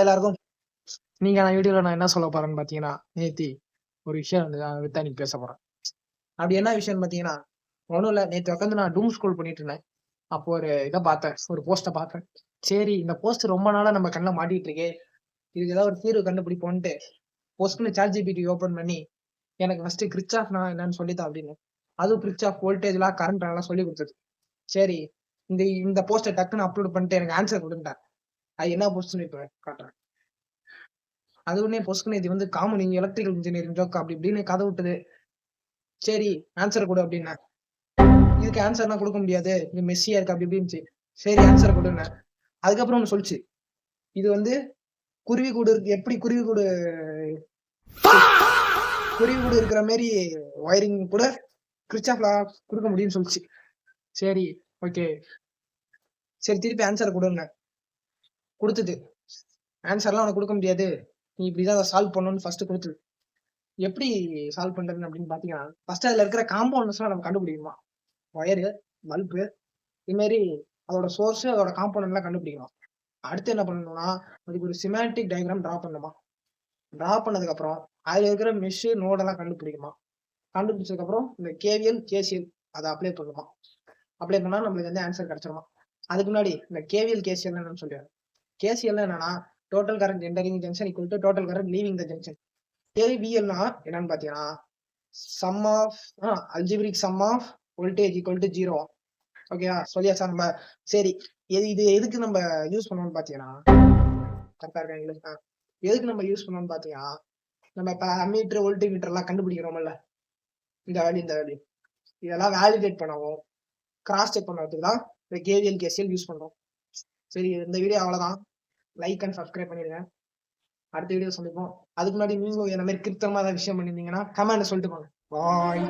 எல்லாருக்கும் நீங்க வீடியோல நான் என்ன சொல்ல போறேன்னு பாத்தீங்கன்னா, நேத்தி ஒரு விஷயம் வந்து வித்தா நீங்க பேச போறேன். அப்படி என்ன விஷயம்னு பாத்தீங்கன்னா, ஒண்ணும் இல்ல. நேத்து உட்காந்து நான் டூம் ஸ்க்ரோல் பண்ணிட்டு இருந்தேன். அப்போ ஒரு இத பார்த்தேன். ஒரு போஸ்ட்ட பார்த்தேன். சரி, இந்த போஸ்ட் ரொம்ப நாளா நம்ம கண்ணுல மாட்டிட்டு இருக்கே. இதுக்கு ஏதாவது ஒரு தீர்வு கண்டுபிடிப்போம்ன்ட்டு போஸ்ட்னு ChatGPT ஓப்பன் பண்ணி, எனக்கு ஃபர்ஸ்ட் கிர்ச்சாஃப்னா என்னன்னு சொல்லித்தா அப்படின்னு. அதுவும் கிர்ச்சாஃப் வோல்டேஜ்லாம் கரண்ட் எல்லாம் சொல்லி கொடுத்தது. சரி, இந்த இந்த போஸ்ட்டை டக்குன்னு அப்லோட் பண்ணிட்டு எனக்கு ஆன்சர் கொடுன்ட்டார். அது என்ன போஸ்ட்னு இப்ப காட்டுறேன். அது உடனே பொசுக்குன்னு இது வந்து காமன் எலக்ட்ரிக்கல் இன்ஜினியரிங் ஜோக் அப்படி இப்படின்னு கதை விட்டது. சரி, ஆன்சர் கொடு அப்படின்னா. இதுக்கு ஆன்சர்லாம் கொடுக்க முடியாது, இது மெஸ்ஸியா இருக்கு அப்படி இப்படின்னு. சரி, ஆன்சர் கொடுங்க. அதுக்கப்புறம் ஒன்று சொல்லிச்சு, இது வந்து குருவி கூடு இருக்கு, எப்படி குருவி கூடு இருக்கிற மாதிரி ஒயரிங் கூட கிரிச்சாஃப்ல கொடுக்க முடியும்னு சொல்லிச்சு. சரி, ஓகே, சரி திருப்பி ஆன்சர் கொடுங்க. கொடுத்தது. ஆன்சர்லாம் உனக்கு கொடுக்க முடியாது, நீ இப்படிதான் சால்வ் பண்ணணும்னு ஃபர்ஸ்ட் கொடுத்தது. எப்படி சால்வ் பண்றது அப்படின்னு பாத்தீங்கன்னா, ஃபர்ஸ்ட் அதுல இருக்கிற காம்பவுண்ட்ஸ்லாம் நம்ம கண்டுபிடிக்கணுமா. ஒயரு, பல்பு, இது மாதிரி அதோட சோர்ஸ், அதோட காம்பவுண்ட் எல்லாம் கண்டுபிடிக்கணும். அடுத்து என்ன பண்ணணும்னா, அதுக்கு ஒரு சிமேட்டிக் டயக்ராம் டிரா பண்ணணுமா. டிரா பண்ணதுக்கு அப்புறம் அதுல இருக்கிற மெஷ் நோடெல்லாம் கண்டுபிடிக்குமா. கண்டுபிடிச்சதுக்கு அப்புறம் இந்த கேவிஎல் கேசிஎல் அதை அப்ளை பண்ணுமா. அப்ளை பண்ணா நம்மளுக்கு வந்து ஆன்சர் கிடைச்சிருமா. அதுக்கு முன்னாடி இந்த கேவிஎல் கேசிஎல் என்னன்னு சொல்லுவாங்க. கேசிஎல் என்னன்னா, total current entering junction equal to total current leaving the junction. கேவிஎல்னா என்னன்னு பாத்தீங்கன்னா, sum of algebraic sum of voltage equal to 0. ஓகேவா, சொல்லியாச்சா நம்ம. சரி, இது எதுக்கு நம்ம யூஸ் பண்ணோம்னு பாத்தீங்கன்னா, கரெக்டா இருக்கா எங்களுக்கு. எதுக்கு நம்ம யூஸ் பண்ணோம்னு பாத்தீங்கன்னா, நம்ம இப்ப அம்மீட்டர் வோல்ட் மீட்டர் எல்லாம் கண்டுபிடிக்கிறோம்ல, இந்த வேல்யூ இதெல்லாம் வேலிடேட் பண்ணவும், கிராஸ் செக் பண்ணுறதுக்கு தான் இந்த கேவிஎல் கேசிஎல் யூஸ் பண்றோம். சரி, இந்த வீடியோ அவ்வளவுதான். லைக் அண்ட் சப்ஸ்கிரைப் பண்ணிடுங்க. அடுத்த வீடியோ சந்திப்போம். அதுக்கு முன்னாடி நீங்களும் என்ன மாதிரி கிருத்தமா ஏதாவது விஷயம் பண்ணிருந்தீங்கன்னா கமெண்ட் சொல்லிட்டு போங்க. பாய்.